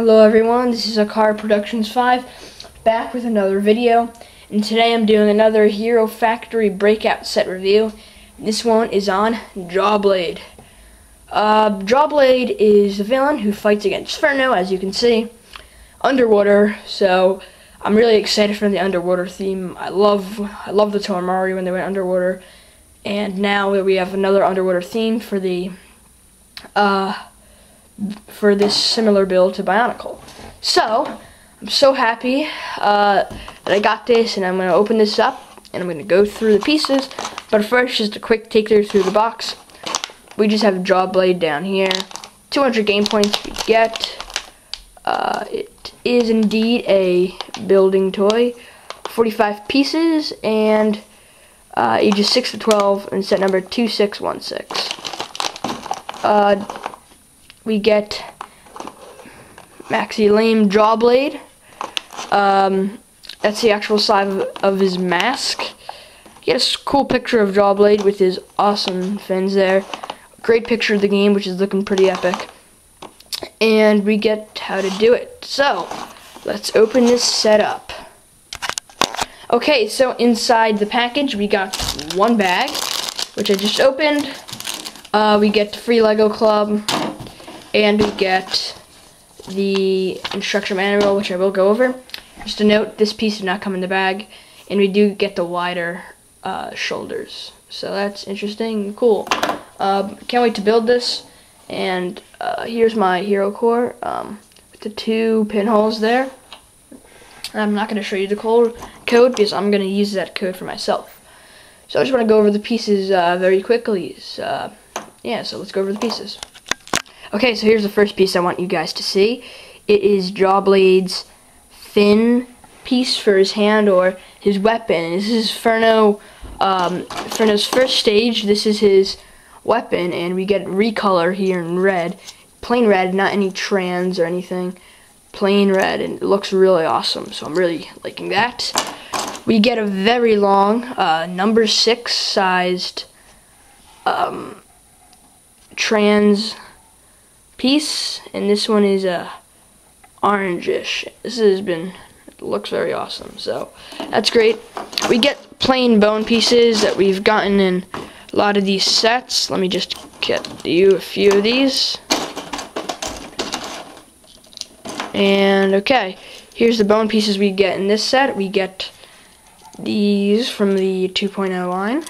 Hello everyone, this is Akar Productions 5, back with another video, and today I'm doing another Hero Factory Breakout set review. This one is on Jawblade. Jawblade is the villain who fights against Inferno, as you can see, underwater, so I'm really excited for the underwater theme. I love the Tomari when they went underwater, and now we have another underwater theme for the for this similar build to Bionicle. So, I'm so happy that I got this, and I'm going to open this up, and I'm going to go through the pieces. But first, just a quick take through the box. We just have Jawblade down here. 200 game points we get. It is indeed a building toy. 45 pieces, and ages 6 to 12, and set number 2616. We get Maxi Lame Jawblade. That's the actual size of his mask. You get a cool picture of Jawblade with his awesome fins there. Great picture of the game, which is looking pretty epic. And we get how to do it. So, let's open this set up. Okay, so inside the package we got one bag, which I just opened. We get free Lego Club. And we get the instruction manual, which I will go over. Just a note, this piece did not come in the bag. And we do get the wider shoulders. So that's interesting, cool. Can't wait to build this. And here's my hero core with the 2 pinholes there. I'm not going to show you the code because I'm going to use that code for myself. So I just want to go over the pieces very quickly. Yeah, so let's go over the pieces. Okay, so here's the first piece I want you guys to see. It is Jawblade's fin piece for his hand or his weapon. This is Inferno's first stage. This is his weapon, and we get recolor here in red. Plain red, not any trans or anything. Plain red, and it looks really awesome, so I'm really liking that. We get a very long, number 6 sized trans piece, and this one is orangish. It looks very awesome, so that's great. We get plain bone pieces that we've gotten in a lot of these sets. Let me just get you a few of these. And okay, here's the bone pieces we get in this set. We get these from the 2.0 line.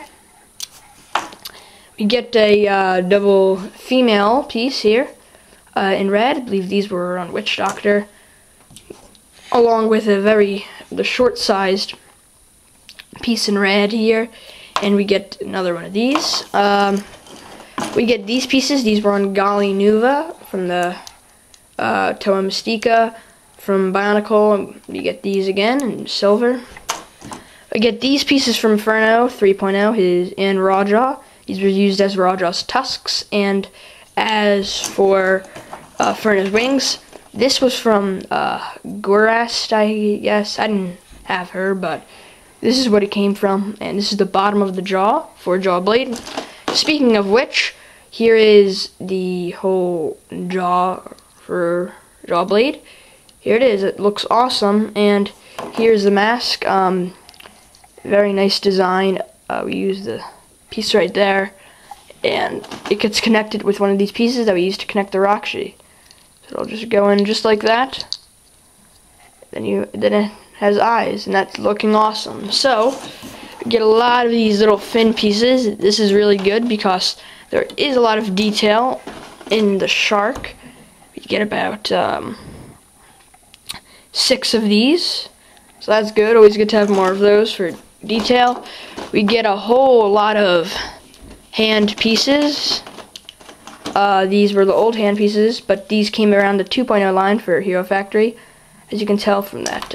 We get a double female piece here. In red, I believe these were on Witch Doctor, along with the short-sized piece in red here, and we get another one of these. We get these pieces. These were on Gali Nuva from the Toa Mystica from Bionicle, and we get these again in silver. We get these pieces from Inferno 3.0, and Raja. These were used as Raja's tusks, and as for Inferno's wings, this was from Gorast, I guess. I didn't have her, but this is what it came from, and this is the bottom of the jaw for Jawblade. Speaking of which, here is the whole jaw for Jawblade. Here it is. It looks awesome, and here's the mask. Very nice design. We use the piece right there, and it gets connected with one of these pieces that we used to connect the Rakshi. So it'll just go in just like that. Then it has eyes, and that's looking awesome. So we get a lot of these little fin pieces. This is really good because there is a lot of detail in the shark. We get about 6 of these, so that's good. Always good to have more of those for detail. We get a whole lot of hand pieces. These were the old hand pieces, but these came around the 2.0 line for Hero Factory, as you can tell from that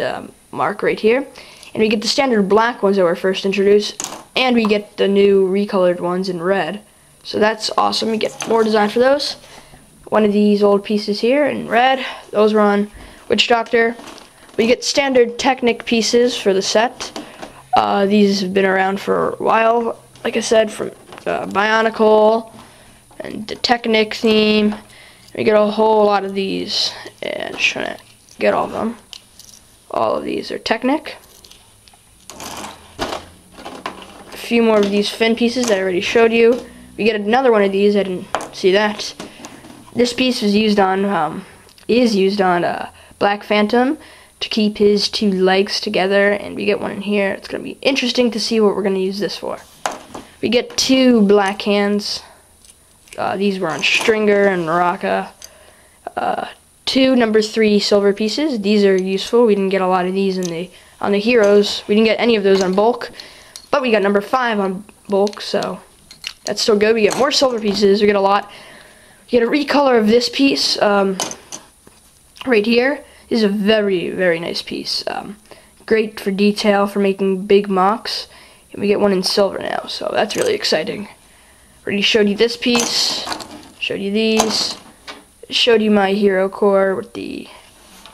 mark right here. And we get the standard black ones that were first introduced, and we get the new recolored ones in red. So that's awesome. We get more design for those. One of these old pieces here in red. Those were on Witch Doctor. We get standard Technic pieces for the set. These have been around for a while, like I said, from Bionicle and the Technic theme. We get a whole lot of these, and just trying to get all of them. All of these are Technic. A few more of these fin pieces that I already showed you. We get another one of these. I didn't see that. This piece was used on Black Phantom to keep his two legs together, and we get one in here. It's going to be interesting to see what we're going to use this for. We get two black hands. These were on Stringer and Naraka. Two number 3 silver pieces. These are useful. We didn't get a lot of these on the heroes. We didn't get any of those on bulk, but we got number 5 on bulk, so that's still good. We get more silver pieces. We get a lot. We get a recolor of this piece right here. This is a very, very nice piece. Great for detail, for making big mocks. And we get one in silver now, so that's really exciting. Already showed you this piece. Showed you these. Showed you my hero core with the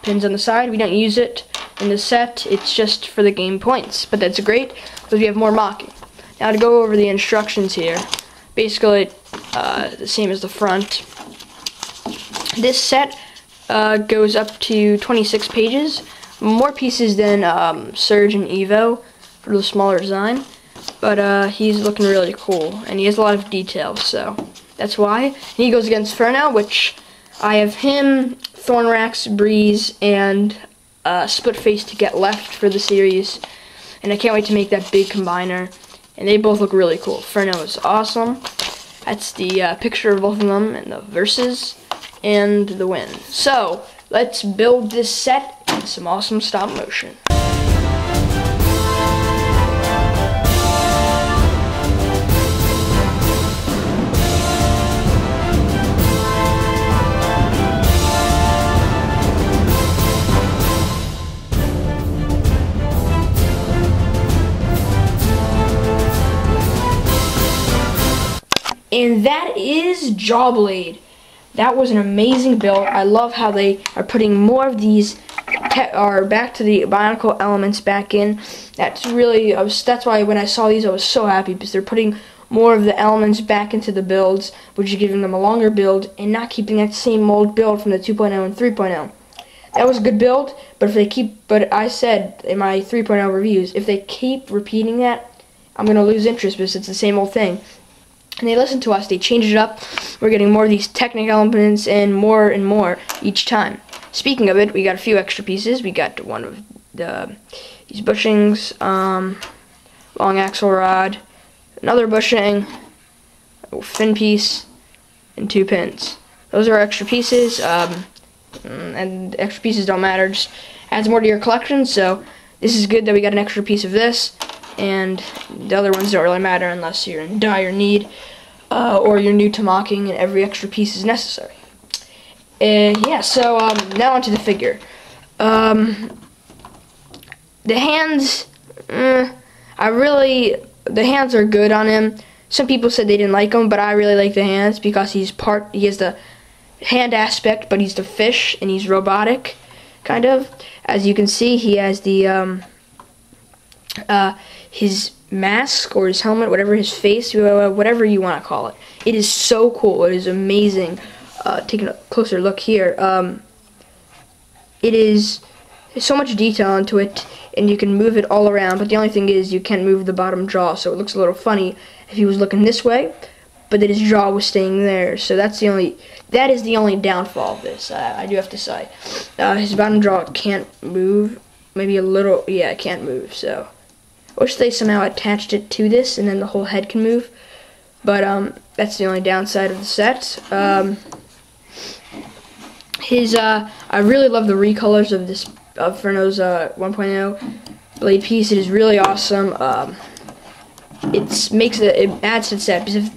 pins on the side. We don't use it in the set. It's just for the game points, but that's great because we have more mocking. Now to go over the instructions here. Basically, the same as the front. This set goes up to 26 pages, more pieces than Surge and Evo for the smaller design, but he's looking really cool, and he has a lot of details, so that's why. And he goes against Furno, which I have him, Thornrax, Breeze, and Splitface to get left for the series, and I can't wait to make that big combiner, and they both look really cool. Furno is awesome. That's the picture of both of them and the verses and the win. So let's build this set in some awesome stop motion. And that is Jawblade. That was an amazing build. I love how they are putting more of these back to the Bionicle elements back in. That's why when I saw these I was so happy, because they're putting more of the elements back into the builds, which is giving them a longer build and not keeping that same mold build from the 2.0 and 3.0. That was a good build, but I said in my 3.0 reviews, if they keep repeating that, I'm gonna lose interest because it's the same old thing. And they listened to us, they changed it up. We're getting more of these technical elements and more each time. Speaking of it, we got a few extra pieces. We got one of these bushings, long axle rod, another bushing, a fin piece, and 2 pins. Those are our extra pieces, and extra pieces don't matter, just adds more to your collection, so this is good that we got an extra piece of this. And the other ones don't really matter unless you're in dire need or you're new to mocking and every extra piece is necessary. Yeah, so now onto the figure. The hands, the hands are good on him. Some people said they didn't like him, but I really like the hands because he has the hand aspect, but he's the fish and he's robotic, kind of. As you can see, he has the his mask or his helmet, whatever, his face, whatever you want to call it. It is so cool. It is amazing. Taking a closer look here, there's so much detail into it, and you can move it all around, but the only thing is you can't move the bottom jaw, so it looks a little funny if he was looking this way, but then his jaw was staying there, so that is the only downfall of this, I do have to say. His bottom jaw can't move, maybe a little, yeah, it can't move, so I wish they somehow attached it to this and then the whole head can move, but that's the only downside of the set. I really love the recolors of Furno's 1.0 blade piece. It is really awesome. It adds to the set, because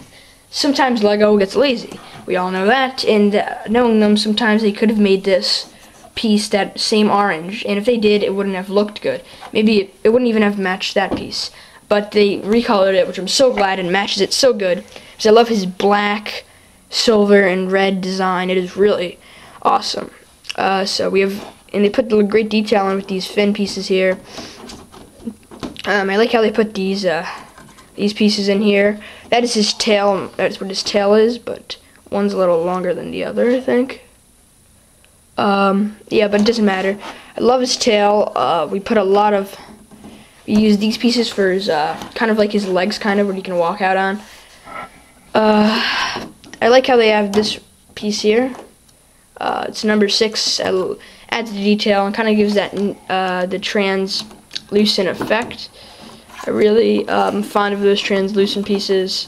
sometimes Lego gets lazy. We all know that, and knowing them, sometimes they could have made this piece that same orange, and if they did, it wouldn't have looked good. Maybe it wouldn't even have matched that piece, but they recolored it, which I'm so glad, and matches it so good, because I love his black, silver, and red design. It is really awesome. So we have, and they put the great detail in with these fin pieces here. I like how they put these pieces in here. That is his tail. That's what his tail is, but One's a little longer than the other, I think. Yeah, but it doesn't matter. I love his tail. We use these pieces for his, kind of like his legs, kind of, where he can walk out on. I like how they have this piece here. It's number 6. Adds the detail and kind of gives that the translucent effect. I really am fond of those translucent pieces.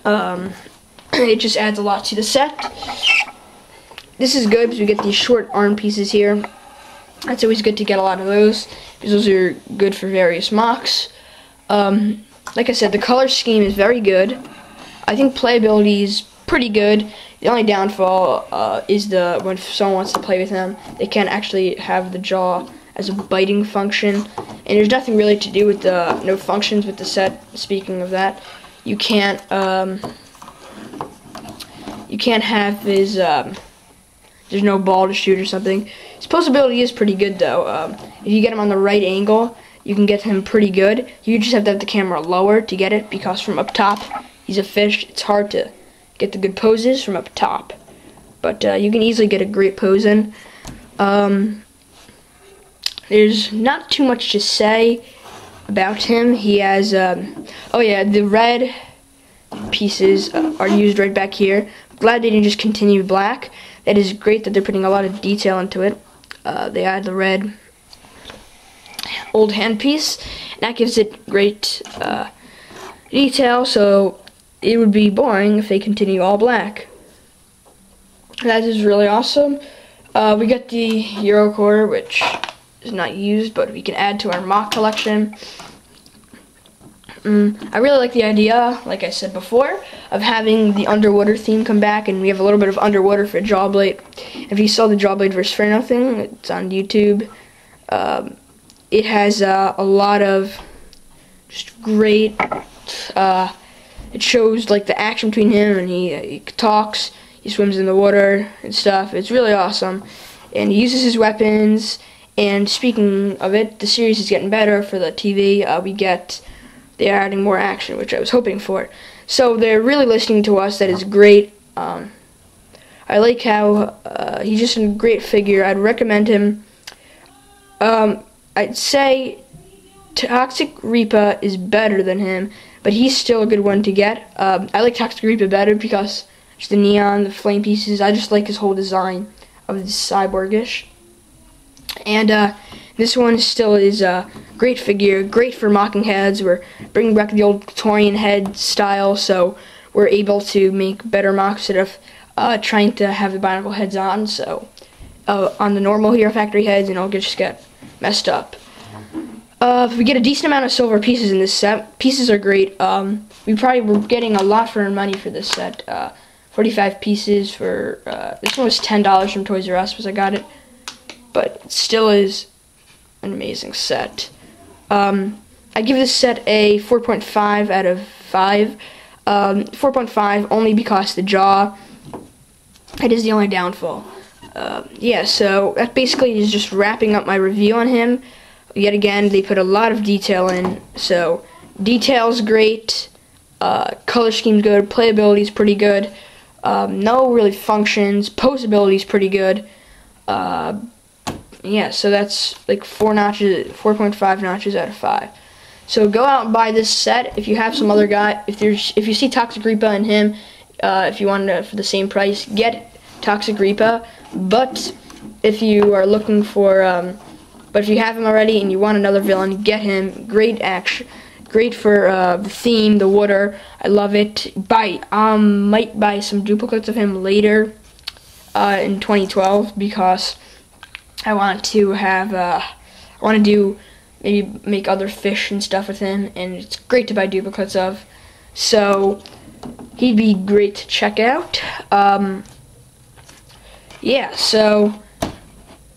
It just adds a lot to the set. This is good because we get these short arm pieces here. It's always good to get a lot of those because those are good for various mocks. Like I said, the color scheme is very good. I think playability is pretty good. The only downfall is when someone wants to play with them, they can't actually have the jaw as a biting function. And there's nothing really to do with no functions with the set. Speaking of that, you can't have his there's no ball to shoot or something. His pulsability is pretty good though. If you get him on the right angle, you can get him pretty good. You just have to have the camera lower to get it because from up top, he's a fish. It's hard to get the good poses from up top. But you can easily get a great pose in. There's not too much to say about him. He has, oh yeah, the red pieces are used right back here. I'm glad they didn't just continue black. That is great that they're putting a lot of detail into it. They add the red old handpiece, and that gives it great detail, so it would be boring if they continue all black. That is really awesome. We got the Euro quarter, which is not used, but we can add to our mock collection. I really like the idea, like I said before, of having the underwater theme come back, and we have a little bit of underwater for Jawblade. If you saw the Jawblade vs. Ferno thing, it's on YouTube. It has a lot of just great, it shows like the action between him, and he talks, he swims in the water and stuff. It's really awesome, and he uses his weapons. And speaking of it, the series is getting better for the TV. They're adding more action, which I was hoping for. So they're really listening to us. That is great. I like how he's just a great figure. I'd recommend him. I'd say Toxic Reaper is better than him, but he's still a good one to get. I like Toxic Reaper better because just the neon, the flame pieces. I just like his whole design of the cyborgish. And this one still is a great figure, great for mocking heads. We're bringing back the old Victorian head style, so we're able to make better mocks instead of trying to have the bionicle heads on. So on the normal Hero Factory heads, and it'll just get messed up. We get a decent amount of silver pieces in this set. Pieces are great. We probably were getting a lot for our money for this set. 45 pieces for this one was $10 from Toys R Us because I got it. But it still is an amazing set. I give this set a 4.5 out of 5. 4.5 only because the jaw, it is the only downfall. Yeah, so that basically is just wrapping up my review on him. Yet again, they put a lot of detail in. So detail's great, color scheme's good, playability's pretty good. No really functions, posability's pretty good. Yeah, so that's like 4.5 notches out of 5. So go out and buy this set. If you have some other guy, if you see Toxic Reaper and him, if you want it for the same price, get Toxic Reaper. But if you are looking for, but if you have him already and you want another villain, get him. Great action, great for the theme, the water. I love it. Might buy some duplicates of him later in 2012 because I want to have, I want to do, maybe make other fish and stuff with him, and it's great to buy duplicates of. So, he'd be great to check out. Yeah, so,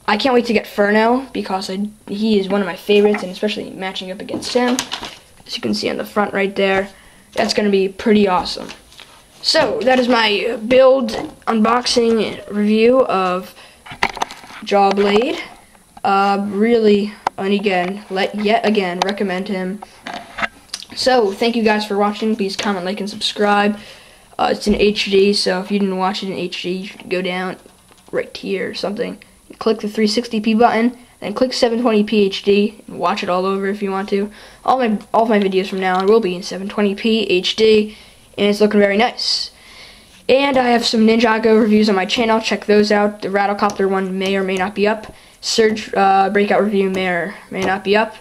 I can't wait to get Ferno, because he is one of my favorites, and especially matching up against him. As you can see on the front right there, that's going to be pretty awesome. So, that is my build, unboxing, review of Jawblade. Really, and again, yet again, recommend him. So, thank you guys for watching. Please comment, like, and subscribe. It's in HD, so if you didn't watch it in HD, you should go down right here or something. Click the 360p button, then click 720p HD and watch it all over if you want to. All of my videos from now on will be in 720p HD, and it's looking very nice. And I have some Ninjago reviews on my channel. Check those out. The Rattlecopter one may or may not be up. Surge Breakout review may or may not be up.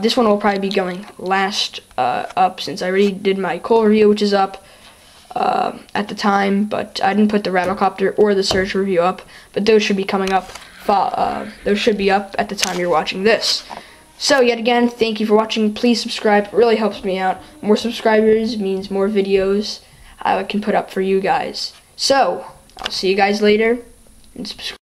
This one will probably be going last up, since I already did my Coal review, which is up at the time, but I didn't put the Rattlecopter or the Surge review up, but those should be coming up. Those should be up at the time you're watching this. So yet again, thank you for watching. Please subscribe. It really helps me out. More subscribers means more videos I can put up for you guys. So I'll see you guys later, and subscribe.